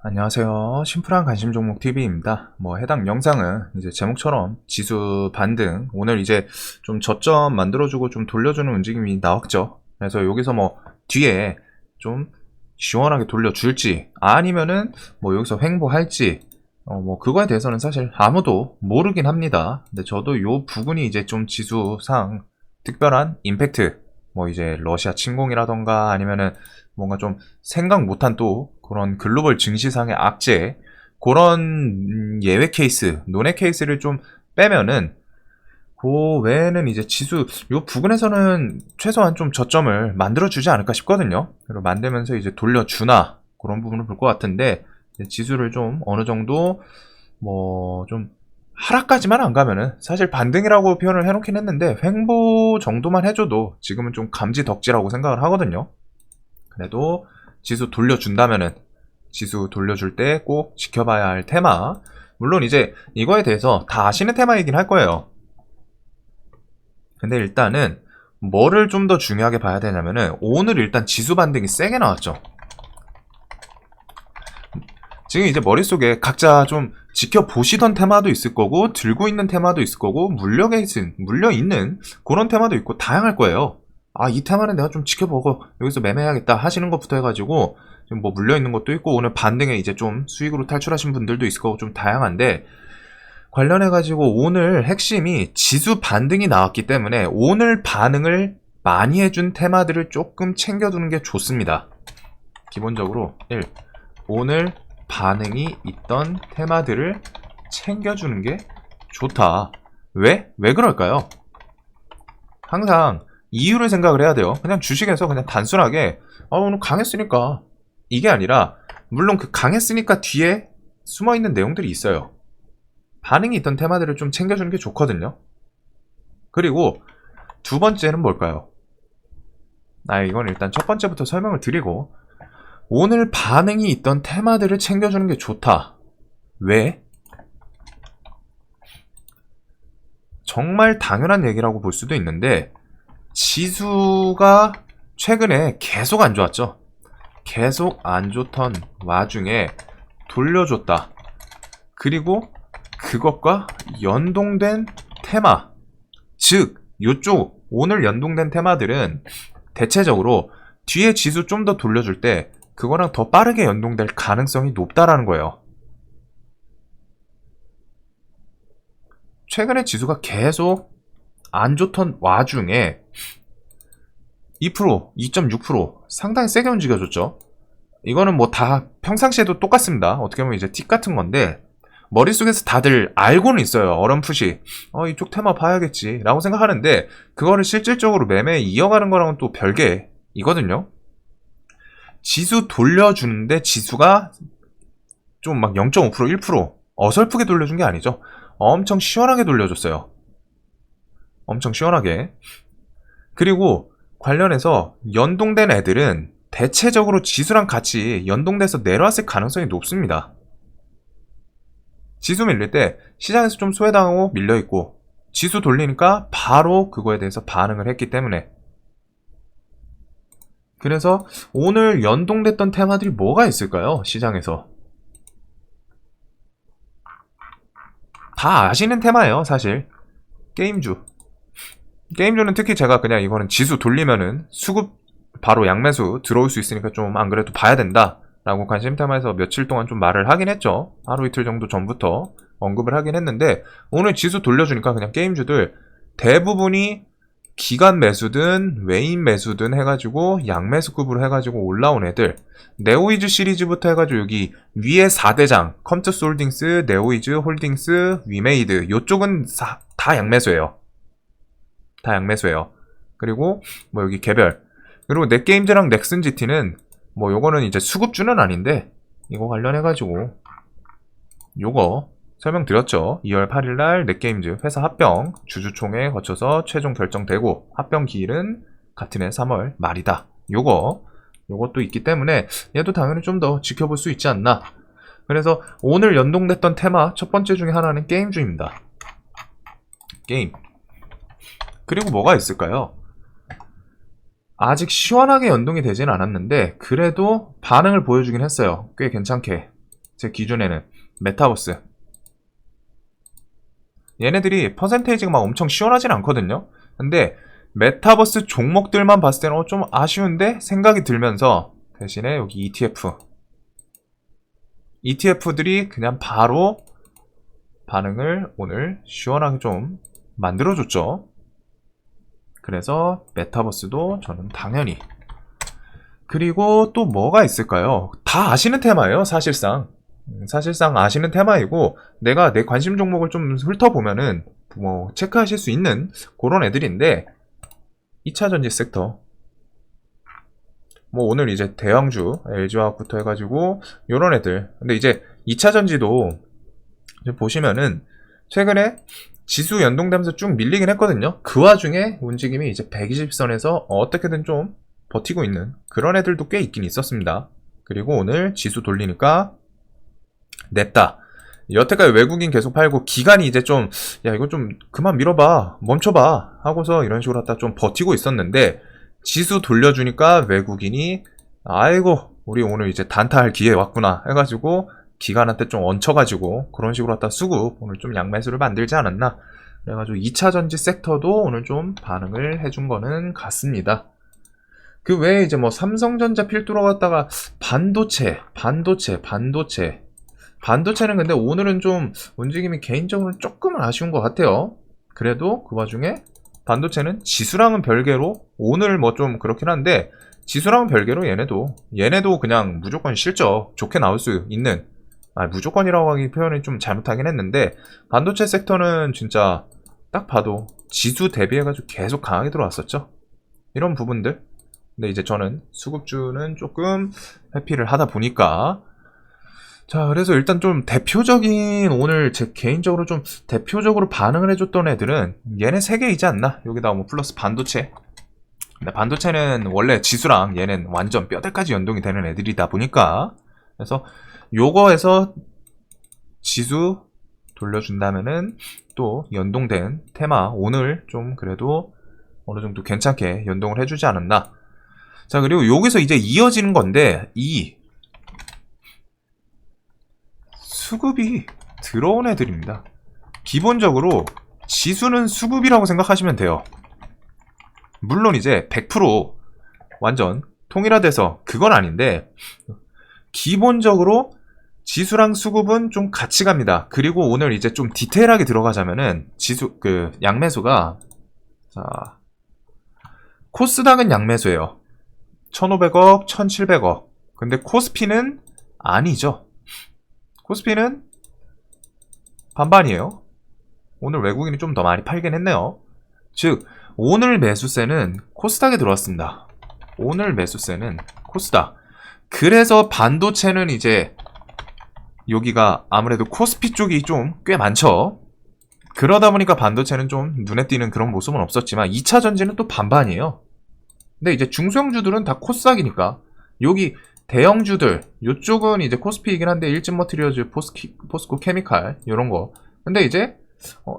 안녕하세요. 심플한 관심 종목 TV입니다. 해당 영상은 이제 제목처럼 지수 반등, 오늘 이제 좀 저점 만들어주고 좀 돌려주는 움직임이 나왔죠. 그래서 여기서 뒤에 좀 시원하게 돌려줄지, 아니면은 여기서 횡보할지, 그거에 대해서는 사실 아무도 모르긴 합니다. 근데 저도 요 부분이 이제 좀 지수상 특별한 임팩트, 이제 러시아 침공이라던가 아니면은 뭔가 좀 생각 못한 또 그런 글로벌 증시상의 악재, 그런 예외 케이스, 논외 케이스를 좀 빼면은 그 외에는 이제 지수 요 부분에서는 최소한 좀 저점을 만들어주지 않을까 싶거든요. 그리고 만들면서 이제 돌려주나 그런 부분을 볼 것 같은데, 지수를 좀 어느 정도 좀 하락까지만 안 가면은 사실 반등이라고 표현을 해놓긴 했는데, 횡보 정도만 해줘도 지금은 좀 감지덕지라고 생각을 하거든요. 그래도 지수 돌려준다면은, 지수 돌려줄 때 꼭 지켜봐야 할 테마, 물론 이제 이거에 대해서 다 아시는 테마이긴 할 거예요. 근데 일단은 뭐를 좀 더 중요하게 봐야 되냐면은, 오늘 일단 지수 반등이 세게 나왔죠. 지금 이제 머릿속에 각자 좀 지켜보시던 테마도 있을 거고, 들고 있는 테마도 있을 거고, 물려있는 그런 테마도 있고, 다양할 거예요. 이 테마는 내가 좀 지켜보고 여기서 매매해야겠다 하시는 것부터 해가지고, 지금 물려있는 것도 있고, 오늘 반등에 이제 좀 수익으로 탈출하신 분들도 있을 거고, 좀 다양한데, 관련해가지고 오늘 핵심이 지수 반등이 나왔기 때문에 오늘 반응을 많이 해준 테마들을 조금 챙겨두는 게 좋습니다. 기본적으로 1. 오늘 반응이 있던 테마들을 챙겨주는 게 좋다. 왜? 왜 그럴까요? 항상 이유를 생각을 해야 돼요. 그냥 주식에서 그냥 단순하게 오늘 강했으니까, 이게 아니라, 물론 그 강했으니까 뒤에 숨어있는 내용들이 있어요. 반응이 있던 테마들을 좀 챙겨주는 게 좋거든요. 그리고 두 번째는 뭘까요? 이건 일단 첫 번째부터 설명을 드리고, 오늘 반응이 있던 테마들을 챙겨주는 게 좋다. 왜? 정말 당연한 얘기라고 볼 수도 있는데, 지수가 최근에 계속 안 좋았죠. 계속 안 좋던 와중에 돌려줬다. 그리고 그것과 연동된 테마, 즉 요쪽 오늘 연동된 테마들은 대체적으로 뒤에 지수 좀 더 돌려줄 때 그거랑 더 빠르게 연동될 가능성이 높다라는 거예요. 최근에 지수가 계속 안 좋던 와중에 2%, 2.6% 상당히 세게 움직여줬죠. 이거는 다 평상시에도 똑같습니다. 어떻게 보면 이제 팁 같은 건데, 머릿속에서 다들 알고는 있어요. 어렴풋이 이쪽 테마 봐야겠지 라고 생각하는데, 그거를 실질적으로 매매에 이어가는 거랑은 또 별개이거든요. 지수 돌려주는데 지수가 좀 0.5%, 1% 어설프게 돌려준 게 아니죠. 엄청 시원하게 돌려줬어요. 엄청 시원하게. 그리고 관련해서 연동된 애들은 대체적으로 지수랑 같이 연동돼서 내려왔을 가능성이 높습니다. 지수 밀릴 때 시장에서 좀 소외당하고 밀려있고, 지수 돌리니까 바로 그거에 대해서 반응을 했기 때문에. 그래서 오늘 연동됐던 테마들이 뭐가 있을까요? 시장에서 다 아시는 테마예요. 사실 게임주는 특히 제가 그냥 이거는 지수 돌리면은 수급 바로 양매수 들어올 수 있으니까 좀 안 그래도 봐야 된다 라고 관심 테마에서 며칠 동안 좀 말을 하긴 했죠. 하루 이틀 정도 전부터 언급을 하긴 했는데, 오늘 지수 돌려주니까 그냥 게임주들 대부분이 기간 매수든 외인 매수든 해가지고 양매수급으로 해가지고 올라온 애들, 네오이즈 시리즈부터 해가지고 여기 위에 4대장 컴투스 홀딩스, 네오이즈 홀딩스, 위메이드, 요쪽은 다 양매수예요. 다 양매수예요. 그리고 여기 개별, 그리고 넷게임즈랑 넥슨GT는 요거는 이제 수급주는 아닌데, 이거 관련해가지고 요거 설명드렸죠. 2월 8일날 넷게임즈 회사 합병 주주총회 거쳐서 최종 결정되고, 합병 기일은 같은 해 3월 말이다. 요것도 있기 때문에 얘도 당연히 좀 더 지켜볼 수 있지 않나. 그래서 오늘 연동됐던 테마 첫 번째 중에 하나는 게임주입니다. 게임. 그리고 뭐가 있을까요? 아직 시원하게 연동이 되진 않았는데 그래도 반응을 보여주긴 했어요. 꽤 괜찮게. 제 기준에는 메타버스. 얘네들이 퍼센테이지가 막 엄청 시원하진 않거든요. 근데 메타버스 종목들만 봤을 때는 좀 아쉬운데 생각이 들면서 대신에 여기 ETF들이 그냥 바로 반응을 오늘 시원하게 좀 만들어줬죠. 그래서 메타버스도 저는 당연히. 그리고 또 뭐가 있을까요? 다 아시는 테마예요, 사실상. 사실상 아시는 테마이고, 내가 내 관심 종목을 좀 훑어보면은 뭐 체크하실 수 있는 그런 애들인데, 2차전지 섹터. 뭐 오늘 이제 대형주, LG화학부터 해가지고 요런 애들. 근데 이제 2차전지도 보시면은 최근에 지수 연동되면서 쭉 밀리긴 했거든요. 그 와중에 움직임이 이제 120선에서 어떻게든 좀 버티고 있는 그런 애들도 꽤 있긴 있었습니다. 그리고 오늘 지수 돌리니까 냈다. 여태까지 외국인 계속 팔고 기관이 이제 좀 야 이거 좀 그만 밀어봐 멈춰봐 하고서 이런 식으로 갖다 좀 버티고 있었는데 지수 돌려주니까 외국인이 아이고 우리 오늘 이제 단타할 기회 왔구나 해가지고 기관한테 좀 얹혀가지고 그런 식으로 갖다 수급 오늘 좀 양매수를 만들지 않았나. 그래가지고 2차전지 sektor도 오늘 좀 반응을 해준 거는 같습니다. 그 외에 이제 뭐 삼성전자 필두로 갔다가 반도체는 근데 오늘은 좀 움직임이 개인적으로 조금은 아쉬운 것 같아요. 그래도 그 와중에 반도체는 지수랑은 별개로 오늘 뭐 좀 그렇긴 한데 지수랑은 별개로 얘네도 그냥 무조건 실적 좋게 나올 수 있는 무조건이라고 하기 표현이 좀 잘못하긴 했는데 반도체 섹터는 진짜 딱 봐도 지수 대비해가지고 계속 강하게 들어왔었죠. 이런 부분들. 근데 이제 저는 수급주는 조금 회피를 하다 보니까 자 그래서 일단 좀 대표적인 오늘 제 개인적으로 좀 대표적으로 반응을 해줬던 애들은 얘네 3개이지 않나. 여기다 뭐 플러스 반도체. 근데 반도체는 원래 지수랑 얘는 완전 뼈대까지 연동이 되는 애들이다 보니까 그래서 요거에서 지수 돌려준다면은 또 연동된 테마 오늘 좀 그래도 어느 정도 괜찮게 연동을 해주지 않았나. 자 그리고 여기서 이제 이어지는 건데 이 수급이 들어온 애들입니다. 기본적으로 지수는 수급이라고 생각하시면 돼요. 물론 이제 100% 완전 통일화돼서 그건 아닌데 기본적으로 지수랑 수급은 좀 같이 갑니다. 그리고 오늘 이제 좀 디테일하게 들어가자면은 지수 그 양매수가 자 코스닥은 양매수예요. 1,500억, 1,700억. 근데 코스피는 아니죠. 코스피는 반반이에요. 오늘 외국인이 좀 더 많이 팔긴 했네요. 즉 오늘 매수세는 코스닥에 들어왔습니다. 오늘 매수세는 코스닥. 그래서 반도체는 이제 여기가 아무래도 코스피 쪽이 좀 꽤 많죠. 그러다 보니까 반도체는 좀 눈에 띄는 그런 모습은 없었지만 2차 전지는 또 반반이에요. 근데 이제 중소형주들은 다 코스닥이니까 여기 대형주들 요쪽은 이제 코스피이긴 한데 일진머티리얼즈, 포스코 케미칼 요런 거. 근데 이제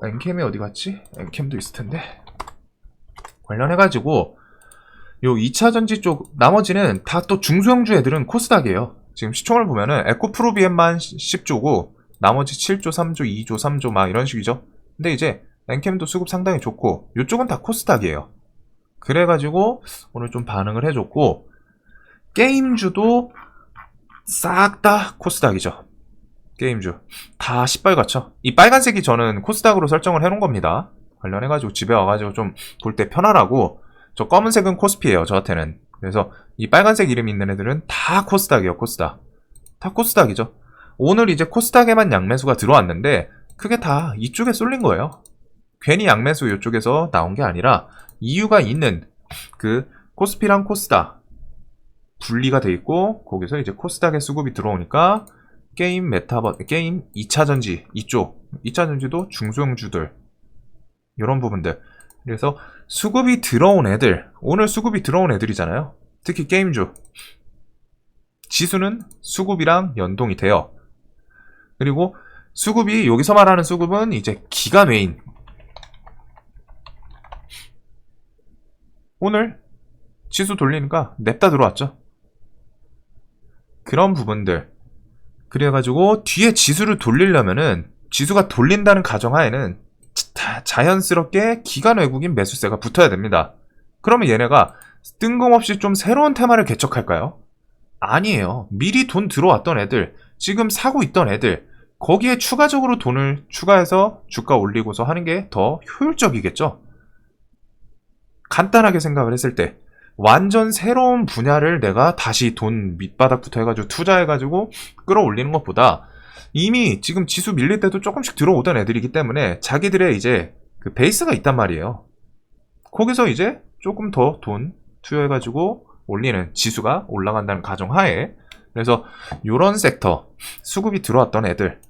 엔캠이 어디 갔지? 엔캠도 있을 텐데 관련해가지고 요 2차전지 쪽 나머지는 다 또 중소형주 애들은 코스닥이에요. 지금 시총을 보면은 에코프로비엠만 10조고 나머지 7조, 3조, 2조, 3조 막 이런 식이죠. 근데 이제 엔캠도 수급 상당히 좋고 요쪽은 다 코스닥이에요. 그래가지고 오늘 좀 반응을 해줬고 게임주도 싹 다 코스닥이죠. 게임주 다 시뻘겋죠. 이 빨간색이 저는 코스닥으로 설정을 해놓은 겁니다. 관련해가지고 집에 와가지고 좀 볼 때 편하라고. 저 검은색은 코스피예요 저한테는. 그래서 이 빨간색 이름 있는 애들은 다 코스닥이에요. 코스닥 다 코스닥이죠. 오늘 이제 코스닥에만 양매수가 들어왔는데 그게 다 이쪽에 쏠린 거예요. 괜히 양매수 이쪽에서 나온 게 아니라 이유가 있는 그 코스피랑 코스닥 분리가 돼 있고 거기서 이제 코스닥에 수급이 들어오니까 게임 2차전지 이쪽 2차전지도 중소형주들 이런 부분들. 그래서 수급이 들어온 애들 오늘 수급이 들어온 애들이잖아요. 특히 게임주 지수는 수급이랑 연동이 돼요. 그리고 수급이 여기서 말하는 수급은 이제 기가 메인 오늘 지수 돌리니까 냅다 들어왔죠. 그런 부분들 그래가지고 뒤에 지수를 돌리려면은 지수가 돌린다는 가정하에는 자연스럽게 기관 외국인 매수세가 붙어야 됩니다. 그러면 얘네가 뜬금없이 좀 새로운 테마를 개척할까요? 아니에요. 미리 돈 들어왔던 애들, 지금 사고 있던 애들, 거기에 추가적으로 돈을 추가해서 주가 올리고서 하는 게 더 효율적이겠죠? 간단하게 생각을 했을 때 완전 새로운 분야를 내가 다시 돈 밑바닥부터 해가지고 투자해가지고 끌어올리는 것보다 이미 지금 지수 밀릴 때도 조금씩 들어오던 애들이기 때문에 자기들의 이제 그 베이스가 있단 말이에요. 거기서 이제 조금 더 돈 투여해가지고 올리는, 지수가 올라간다는 가정하에, 그래서 요런 섹터 수급이 들어왔던 애들,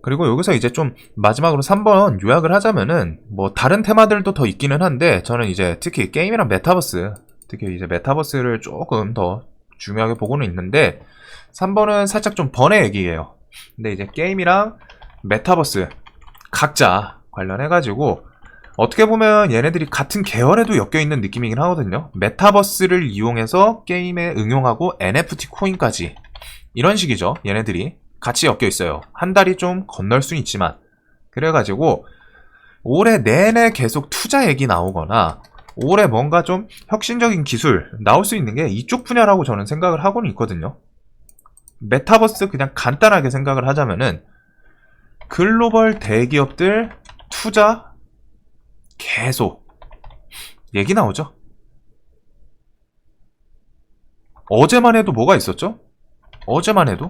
그리고 여기서 이제 좀 마지막으로 3번 요약을 하자면은 뭐 다른 테마들도 더 있기는 한데 저는 이제 특히 게임이랑 메타버스, 특히 이제 메타버스를 조금 더 중요하게 보고는 있는데 3번은 살짝 좀 번외 얘기예요. 근데 이제 게임이랑 메타버스 각자 관련해가지고 어떻게 보면 얘네들이 같은 계열에도 엮여있는 느낌이긴 하거든요. 메타버스를 이용해서 게임에 응용하고 NFT 코인까지 이런 식이죠. 얘네들이 같이 엮여있어요. 한 달이 좀 건널 수는 있지만. 그래가지고 올해 내내 계속 투자 얘기 나오거나 올해 뭔가 좀 혁신적인 기술 나올 수 있는 게 이쪽 분야라고 저는 생각을 하고는 있거든요. 메타버스 그냥 간단하게 생각을 하자면은 글로벌 대기업들 투자 계속 얘기 나오죠. 어제만 해도 뭐가 있었죠? 어제만 해도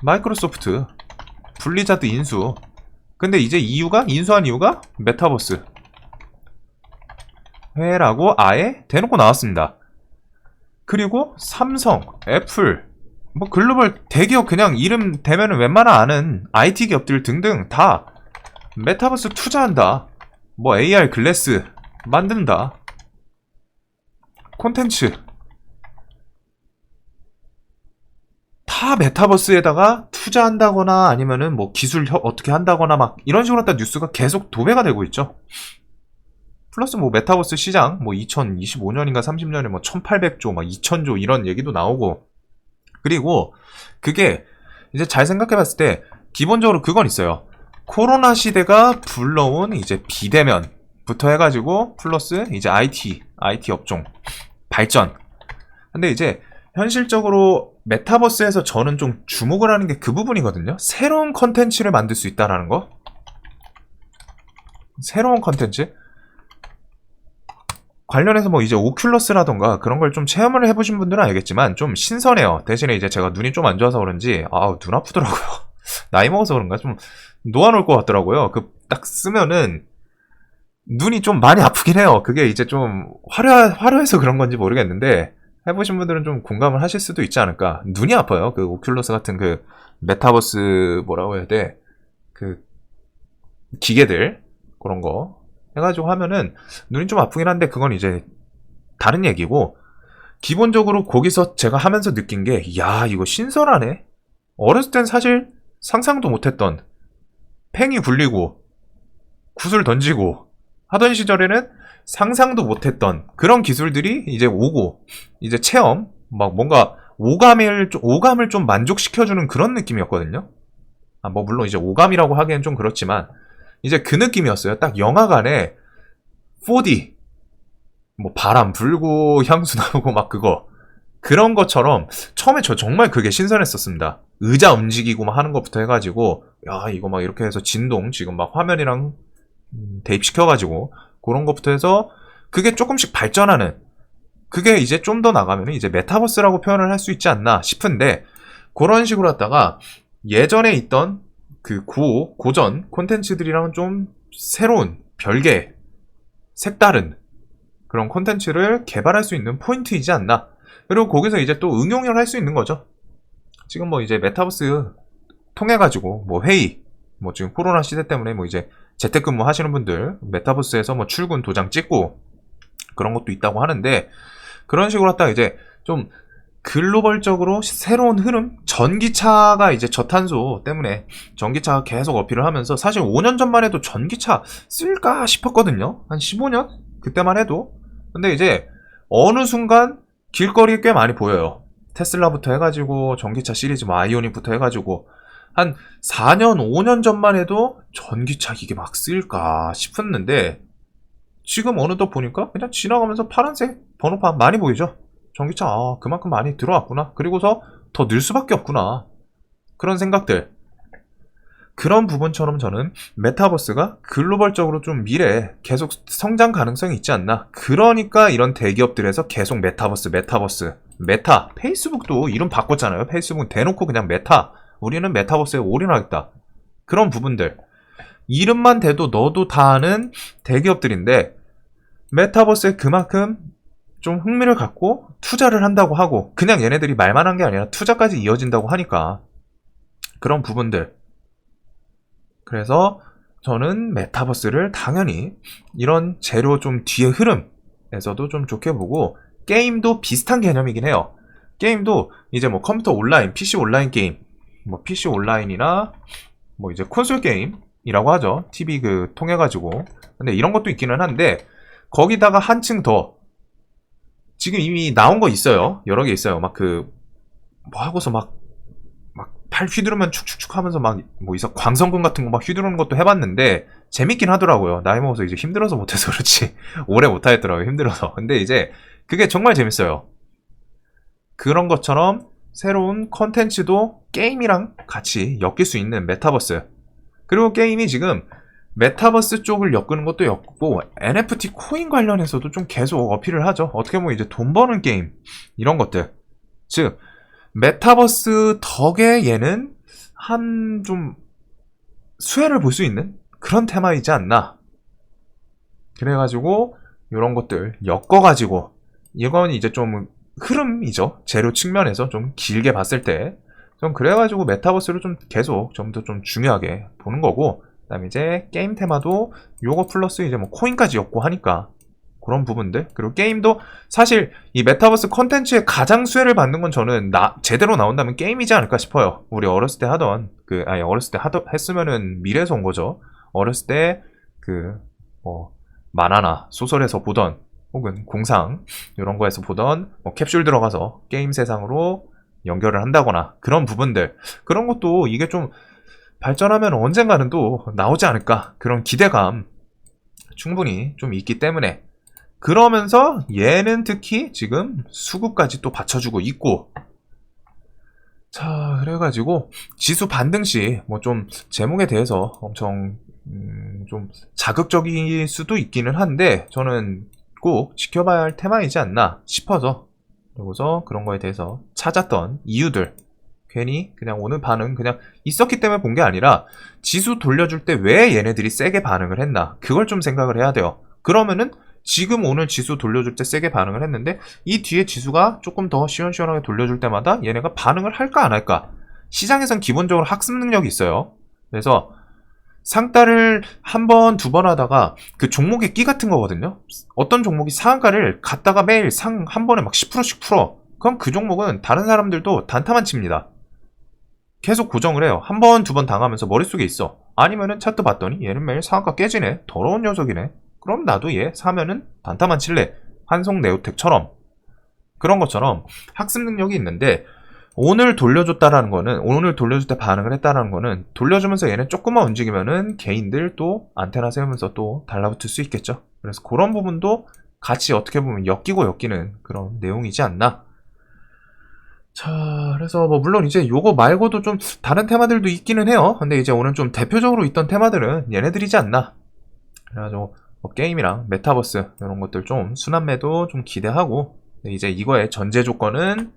마이크로소프트, 블리자드 인수. 근데 이제 인수한 이유가 메타버스 회라고 아예 대놓고 나왔습니다. 그리고 삼성, 애플, 뭐 글로벌 대기업 그냥 이름 대면은 웬만한 아는 IT 기업들 등등 다 메타버스 투자한다. 뭐 AR 글래스 만든다. 콘텐츠 다 메타버스에다가 투자한다거나 아니면은 뭐 기술 어떻게 한다거나 막 이런 식으로 했다 뉴스가 계속 도배가 되고 있죠. 플러스 뭐 메타버스 시장 뭐 2025년인가 30년에 뭐 1800조 막 2000조 이런 얘기도 나오고, 그리고 그게 이제 잘 생각해 봤을 때 기본적으로 그건 있어요. 코로나 시대가 불러온 이제 비대면부터 해가지고 플러스 이제 IT 업종 발전. 근데 이제 현실적으로 메타버스에서 저는 좀 주목을 하는 게 그 부분이거든요. 새로운 컨텐츠를 만들 수 있다라는 거. 새로운 컨텐츠 관련해서 뭐 이제 오큘러스라던가 그런 걸 좀 체험을 해보신 분들은 알겠지만 좀 신선해요. 대신에 이제 제가 눈이 좀 안 좋아서 그런지 눈 아프더라고요. 나이 먹어서 그런가 좀 놓아놓을 것 같더라고요. 그 딱 쓰면은 눈이 좀 많이 아프긴 해요. 그게 이제 좀 화려해서 그런 건지 모르겠는데 해보신 분들은 좀 공감을 하실 수도 있지 않을까. 눈이 아파요. 그 오큘러스 같은 그 메타버스 뭐라고 해야 돼? 그 기계들 그런 거 해가지고 하면은 눈이 좀 아프긴 한데 그건 이제 다른 얘기고, 기본적으로 거기서 제가 하면서 느낀 게 야 이거 신선하네. 어렸을 땐 사실 상상도 못했던 팽이 굴리고 구슬 던지고 하던 시절에는 상상도 못했던 그런 기술들이 이제 오고 이제 체험 막 뭔가 오감을 좀 만족시켜주는 그런 느낌이었거든요. 뭐 물론 이제 오감이라고 하기엔 좀 그렇지만 이제 그 느낌이었어요. 딱 영화관에 4D 뭐 바람 불고 향수 나오고 막 그런 것처럼 처음에 저 정말 그게 신선했었습니다. 의자 움직이고 막 하는 것부터 해가지고 야 이거 막 이렇게 해서 진동 지금 막 화면이랑 대입시켜가지고 그런 것부터 해서 그게 조금씩 발전하는, 그게 이제 좀 더 나가면 이제 메타버스라고 표현을 할 수 있지 않나 싶은데, 그런 식으로 하다가 예전에 있던 그 고전 콘텐츠들이랑은 좀 새로운 별개 색다른 그런 콘텐츠를 개발할 수 있는 포인트이지 않나. 그리고 거기서 이제 또 응용을 할 수 있는 거죠. 지금 뭐 이제 메타버스 통해가지고 뭐 회의, 뭐 지금 코로나 시대 때문에 뭐 이제 재택근무 하시는 분들 메타버스에서 뭐 출근 도장 찍고 그런 것도 있다고 하는데, 그런 식으로 하다가 이제 좀 글로벌적으로 새로운 흐름, 전기차가 이제 저탄소 때문에 전기차가 계속 어필을 하면서 사실 5년 전만 해도 전기차 쓸까 싶었거든요. 한 15년? 그때만 해도. 근데 이제 어느 순간 길거리에 꽤 많이 보여요. 테슬라부터 해가지고 전기차 시리즈 뭐 아이오닉부터 해가지고 한 4년, 5년 전만 해도 전기차 이게 막 쓸까 싶었는데 지금 어느덧 보니까 그냥 지나가면서 파란색 번호판 많이 보이죠? 전기차 그만큼 많이 들어왔구나. 그리고서 더 늘 수밖에 없구나. 그런 생각들. 그런 부분처럼 저는 메타버스가 글로벌적으로 좀 미래에 계속 성장 가능성이 있지 않나. 그러니까 이런 대기업들에서 계속 메타버스, 메타. 페이스북도 이름 바꿨잖아요. 페이스북은 대놓고 그냥 메타. 우리는 메타버스에 올인하겠다. 그런 부분들. 이름만 대도 너도 다 아는 대기업들인데 메타버스에 그만큼 좀 흥미를 갖고 투자를 한다고 하고 그냥 얘네들이 말만 한 게 아니라 투자까지 이어진다고 하니까 그런 부분들. 그래서 저는 메타버스를 당연히 이런 재료 좀 뒤의 흐름에서도 좀 좋게 보고 게임도 비슷한 개념이긴 해요. 게임도 이제 뭐 컴퓨터 온라인, PC 온라인 게임, 뭐 PC 온라인이나 뭐 이제 콘솔 게임이라고 하죠. TV 통해 가지고. 근데 이런 것도 있기는 한데 거기다가 한층 더 지금 이미 나온 거 있어요. 여러 개 있어요. 막 뭐 하고서 막 팔 휘두르면 축축축 하면서 막 뭐 이상 광선검 같은 거 막 휘두르는 것도 해봤는데 재밌긴 하더라고요. 나이 먹어서 이제 힘들어서 못해서 그렇지 오래 못하겠더라고요. 힘들어서. 근데 이제 그게 정말 재밌어요. 그런 것처럼 새로운 컨텐츠도 게임이랑 같이 엮일 수 있는 메타버스. 그리고 게임이 지금 메타버스 쪽을 엮는 것도 엮고 NFT 코인 관련해서도 좀 계속 어필을 하죠. 어떻게 보면 이제 돈 버는 게임 이런 것들. 즉 메타버스 덕에 얘는 한 좀 수혜를 볼 수 있는 그런 테마이지 않나. 그래가지고 이런 것들 엮어가지고 이건 이제 좀 흐름이죠. 재료 측면에서 좀 길게 봤을 때 좀 그래가지고 메타버스를 좀 계속 좀 더 좀 중요하게 보는 거고 그다음에 이제 게임 테마도 요거 플러스 이제 뭐 코인까지 엮고 하니까 그런 부분들. 그리고 게임도 사실 이 메타버스 컨텐츠의 가장 수혜를 받는 건 저는 제대로 나온다면 게임이지 않을까 싶어요. 우리 어렸을 때 하던 어렸을 때 했으면은 미래에서 온 거죠. 어렸을 때 뭐 만화나 소설에서 보던 혹은 공상 이런 거에서 보던 뭐 캡슐 들어가서 게임 세상으로 연결을 한다거나 그런 부분들. 그런 것도 이게 좀 발전하면 언젠가는 또 나오지 않을까. 그런 기대감 충분히 좀 있기 때문에 그러면서 얘는 특히 지금 수급까지 또 받쳐주고 있고 자 그래가지고 지수 반등 시 뭐 좀 제목에 대해서 엄청 좀 자극적일 수도 있기는 한데 저는 꼭 지켜봐야 할 테마이지 않나 싶어서 그러고서 그런 거에 대해서 찾았던 이유들 괜히 그냥 오늘 반응 그냥 있었기 때문에 본 게 아니라 지수 돌려줄 때 왜 얘네들이 세게 반응을 했나 그걸 좀 생각을 해야 돼요. 그러면은 지금 오늘 지수 돌려줄 때 세게 반응을 했는데 이 뒤에 지수가 조금 더 시원시원하게 돌려줄 때마다 얘네가 반응을 할까 안 할까. 시장에선 기본적으로 학습 능력이 있어요. 그래서 상따를 한 번, 두 번 하다가 그 종목의 끼 같은 거거든요. 어떤 종목이 상한가를 갔다가 매일 상 한 번에 막 10%씩 풀어. 그럼 그 종목은 다른 사람들도 단타만 칩니다. 계속 고정을 해요. 한 번, 두 번 당하면서 머릿속에 있어. 아니면은 차트 봤더니 얘는 매일 상한가 깨지네. 더러운 녀석이네. 그럼 나도 얘 사면은 단타만 칠래. 한송 네오텍처럼. 그런 것처럼 학습 능력이 있는데 오늘 돌려줬다라는 거는 오늘 돌려줄 때 반응을 했다라는 거는 돌려주면서 얘네 조금만 움직이면은 개인들 또 안테나 세우면서 또 달라붙을 수 있겠죠. 그래서 그런 부분도 같이 어떻게 보면 엮이는 그런 내용이지 않나. 자, 그래서 뭐 물론 이제 요거 말고도 좀 다른 테마들도 있기는 해요. 근데 이제 오늘 좀 대표적으로 있던 테마들은 얘네들이지 않나. 그래가지고 뭐 게임이랑 메타버스 이런 것들 좀 순환매도 좀 기대하고 이제 이거의 전제 조건은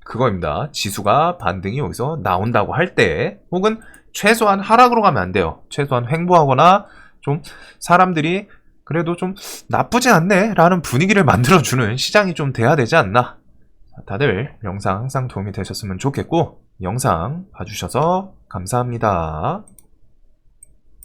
그거입니다. 지수가 반등이 여기서 나온다고 할 때 혹은 최소한 하락으로 가면 안 돼요. 최소한 횡보하거나 좀 사람들이 그래도 좀 나쁘지 않네 라는 분위기를 만들어주는 시장이 좀 돼야 되지 않나. 다들 영상 항상 도움이 되셨으면 좋겠고 영상 봐주셔서 감사합니다.